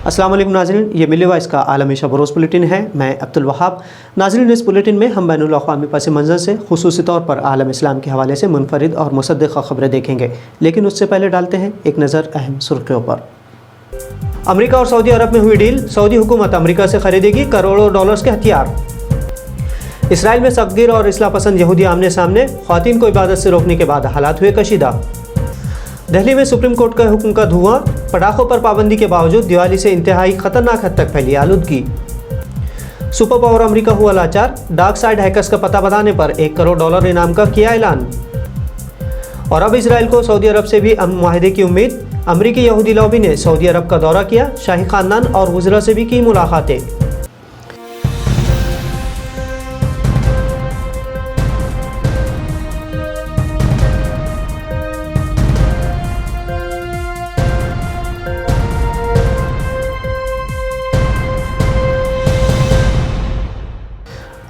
अस्सलाम वालेकुम नाज़रीन, ये मिली वॉइस का आलमी शब रोज़ बुलेटिन है। मैं अब्दुल वहाब। नाज़रीन, इस बुलेटिन में हम बैनुल अक़वामी पस मंज़र से खुसूसी तौर पर आलम इस्लाम के हवाले से मुनफरिद और मुसद्दिक़ा ख़बरें देखेंगे, लेकिन उससे पहले डालते हैं एक नज़र अहम सुर्ख़ियों पर। अमेरिका और सऊदी अरब में हुई डील, सऊदी हुकूमत अमेरिका से खरीदेगी करोड़ों डॉलर्स के हथियार। इसराइल में सख्तगीर और इस्लाह पसंद यहूदी आमने सामने, ख़वातीन को इबादत से रोकने के बाद हालात हुए कशीदा। दिल्ली में सुप्रीम कोर्ट के हुक्म का धुआं, पटाखों पर पाबंदी के बावजूद दिवाली से इंतहाई खतरनाक हद तक फैली आलूदगी। सुपर पावर अमेरिका हुआ लाचार, डार्क साइड हैकर्स का पता बताने पर $1 करोड़ इनाम का किया ऐलान। और अब इसराइल को सऊदी अरब से भी अमन मुआहदे की उम्मीद। अमरीकी यहूदी लॉबी ने सऊदी अरब का दौरा किया, शाही खानदान और वज़रा से भी की मुलाकातें।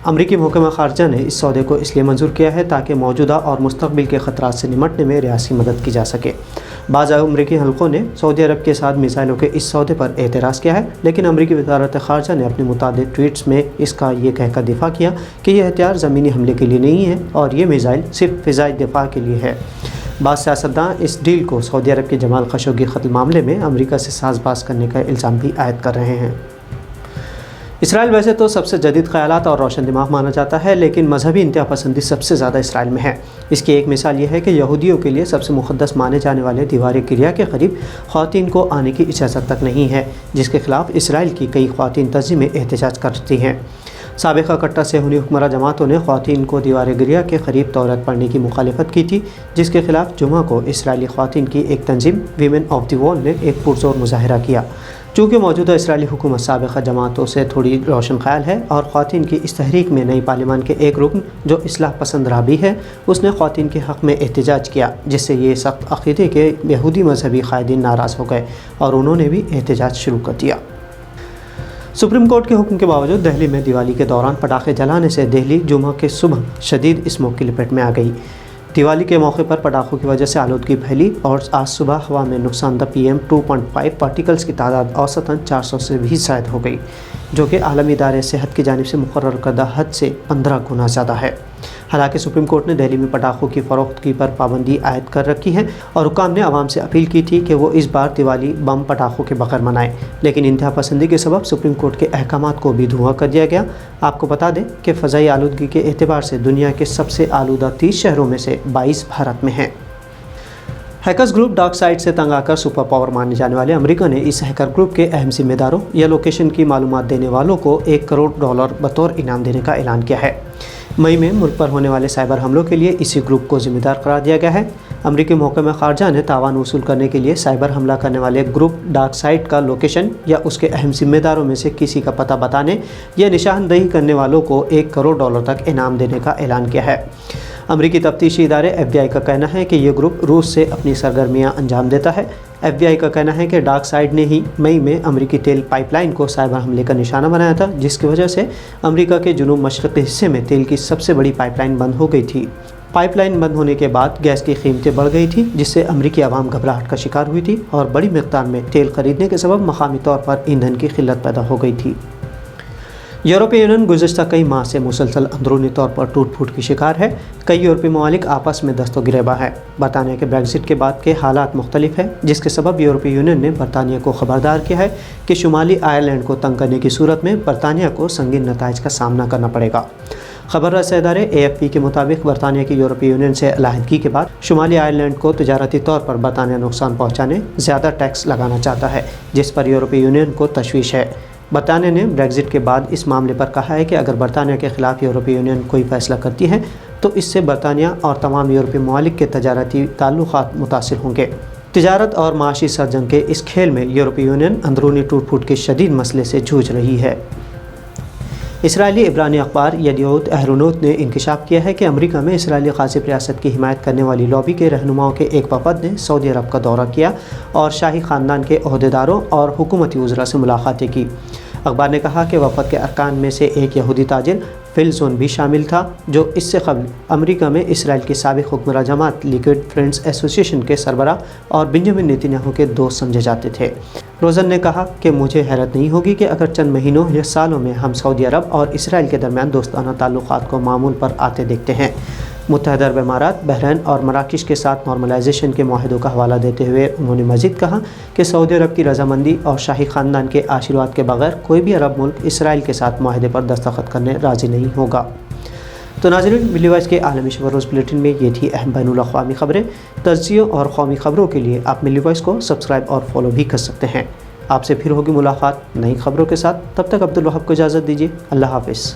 अमरीकी महकमा ख़ारजा ने इस सौदे को इसलिए मंजूर किया है ताकि मौजूदा और मुस्तक़बिल के ख़तरात से निमटने में रियासी मदद की जा सके। बाज़ अमरीकी हलकों ने सऊदी अरब के साथ मिसाइलों के इस सौदे पर एतराज़ किया है, लेकिन अमरीकी वज़ारत ख़ारजा ने अपने मुतादिद ट्वीट्स में इसका ये कहकर दिफा किया कि यह हथियार ज़मीनी हमले के लिए नहीं है और ये मिसाइल सिर्फ फ़िज़ाई दिफा के लिए है। बाज़ सियासतदान इस डील को सऊदी अरब के जमाल खशोगी क़त्ल मामले में अमरीका से साज़बाज़ करने का इल्ज़ाम भी आयद कर रहे हैं। इसराइल वैसे तो सबसे जदीद ख़यालात और रोशन दिमाग माना जाता है, लेकिन मजहबी इंतहा पसंदी सबसे ज़्यादा इसराइल में है। इसकी एक मिसाल यह है कि यहूदियों के लिए सबसे मुक़द्दस माने जाने वाले दीवार किरिया के करीब ख़वातीन को आने की इजाज़त तक नहीं है, जिसके ख़िलाफ़ इसराइल की कई ख़वातीन तंज़ीमें एहतजाज करती हैं। साबिक़ा कट्टर सेहूनी हुक्मरान जमातों ने ख़वातीन को दीवार गिरिया के करीब तौरात पढ़ने की मुखालिफत की थी, जिसके ख़िलाफ़ जुमा को इसराइली ख़वातीन की एक तंजीम वीमेन ऑफ द वॉल ने एक पुरज़ोर मुज़ाहिरा किया। चूँकि मौजूदा इसराइली हुकूमत साबिक़ा जमातों से थोड़ी रोशन ख़याल है और ख़वातीन की इस तहरीक में नई पार्लिमान के एक रुकन जो इस्लाह पसंद राबी है, उसने ख़वातीन के हक़ में एहतजाज किया, जिससे ये सख्त अक़ीदे के यहूदी मजहबी क़ायदीन नाराज़ हो गए और उन्होंने भी एहतजाज शुरू कर दिया। सुप्रीम कोर्ट के हुक्म के बावजूद दिल्ली में दिवाली के दौरान पटाखे जलाने से दिल्ली जुमा के सुबह शदीद स्मोक की लपेट में आ गई। दिवाली के मौके पर पटाखों की वजह से आलूदगी फैली और आज सुबह हवा में नुकसानदा PM 2.5 पार्टिकल्स की तादाद औसतन 400 से भी ज़ायद हो गई, जो कि आलमी इदारे सेहत की जानिब से मुकर्रर करदा हद से 15 गुना ज़्यादा है। हालांकि सुप्रीम कोर्ट ने दिल्ली में पटाखों की फ़रोख्त पर पाबंदी आयद कर रखी है और हुक्काम ने आवाम से अपील की थी कि वो इस बार दिवाली बम पटाखों के बगैर मनाएं, लेकिन इंतहा पसंदी के सबब सुप्रीम कोर्ट के अहकामात को भी धुआं कर दिया गया। आपको बता दें कि फ़ज़ाई आलूदगी के एतबार से दुनिया के सबसे आलूदा 30 शहरों में से 22 भारत में हैं। हैकर्स ग्रुप डार्क साइड से तंग आकर सुपर पावर माने जाने वाले अमेरिका ने इस हैकर ग्रुप के अहम जिम्मेदारों या लोकेशन की मालूमात देने वालों को $1 करोड़ बतौर इनाम देने का ऐलान किया है। मई में मुल्क पर होने वाले साइबर हमलों के लिए इसी ग्रुप को जिम्मेदार करार दिया गया है। अमरीकी महकमा ख़ारजा ने तावान वसूल करने के लिए साइबर हमला करने वाले ग्रुप डार्क साइड का लोकेशन या उसके अहम जिम्मेदारों में से किसी का पता बताने या निशानदही करने वालों को $1 करोड़ तक इनाम देने का ऐलान किया है। अमरीकी तफ्तीशी इदारे FBI का कहना है कि यह ग्रुप रूस से अपनी सरगर्मियाँ अंजाम देता है। FBI का कहना है कि डार्क साइड ने ही मई में अमरीकी तेल पाइपलाइन को साइबर हमले का निशाना बनाया था, जिसकी वजह से अमरीका के जुनूब मशरक़ी हिस्से में तेल की सबसे बड़ी पाइपलाइन बंद हो गई थी। पाइपलाइन बंद होने के बाद गैस की कीमतें बढ़ गई थी, जिससे अमरीकी आवाम घबराहट का शिकार हुई थी और बड़ी मिक़दार में तेल खरीदने के सबब मकामी तौर पर ईंधन की किल्लत पैदा हो गई थी। यूरोपीय यूनियन गुज़श्ता कई माह से मुसलसल अंदरूनी तौर पर टूट फूट की शिकार है। कई यूरोपीय ममालिक आपस में दस्तो गिरेबा है। बरतानिया के ब्रेग्जिट के बाद के हालात मुख्तलिफ है, जिसके सबब यूरोपीय यूनियन ने बरतानिया को खबरदार किया है कि शुमाली आयरलैंड को तंग करने की सूरत में बरतानिया को संगीन नताइज का सामना करना पड़ेगा। खबर रसां इदारे AFP के मुताबिक बरतानिया की यूरोपीय यूनियन से अलहदगी के बाद शुमाली आयरलैंड को तजारती तौर पर बरतानिया नुकसान पहुँचाने ज़्यादा टैक्स लगाना चाहता है, जिस पर यूरोपीय यूनियन को तशवीश है। बरतानिया ने ब्रेग्जिट के बाद इस मामले पर कहा है कि अगर बरतानिया के ख़िलाफ़ यूरोपीय यूनियन कोई फ़ैसला करती है तो इससे बरतानिया और तमाम यूरोपीय ममालिक के तजारती ताल्लुक़ात मुतासिर होंगे। तिजारत और माशी सरजंग के इस खेल में यूरोपीय यूनियन अंदरूनी टूट फूट के शदीद मसले से जूझ रही है। इसराइली इब्रानी अखबार यदियोत अहरोनोत ने इंकशाफ किया है कि अमेरिका में इसराइली ग़ासिब रियासत की हिमायत करने वाली लॉबी के रहनुमाओं के एक वफ़द ने सऊदी अरब का दौरा किया और शाही ख़ानदान के ओहदेदारों और हुकूमती वज़रा से मुलाकातें की। अखबार ने कहा कि वफ़द के अरकान में से एक यहूदी ताजिर فل زون بھی شامل تھا، جو اس سے قبل امریکہ میں اسرائیل کی سابق حکمراں جماعت لیکوڈ فرینڈز ایسوسی ایشن کے سربراہ اور بنیامین نیتن یاہو کے دوست سمجھے جاتے تھے۔ روزن نے کہا کہ مجھے حیرت نہیں ہوگی کہ اگر چند مہینوں یا سالوں میں ہم سعودی عرب اور اسرائیل کے درمیان دوستانہ تعلقات کو معمول پر آتے دیکھتے ہیں۔ متحدہ عرب امارات، بحرین اور مراکش کے ساتھ نارملائزیشن کے معاہدوں کا حوالہ دیتے ہوئے انہوں نے مزید کہا کہ سعودی عرب کی رضامندی اور شاہی خاندان کے آشیرواد کے بغیر کوئی بھی عرب ملک اسرائیل کے ساتھ معاہدے پر دستخط کرنے راضی نہیں ہوگا۔ تو ناظرین، ملی وائس کے عالمی شب روز بلیٹن میں یہ تھی اہم بین الاقوامی خبریں۔ تجزیوں اور قومی خبروں کے لیے آپ ملی وائس کو سبسکرائب اور فالو بھی کر سکتے ہیں۔ آپ سے پھر ہوگی ملاقات نئی خبروں کے ساتھ، تب تک عبدالوہاب کو اجازت دیجیے۔ اللہ حافظ۔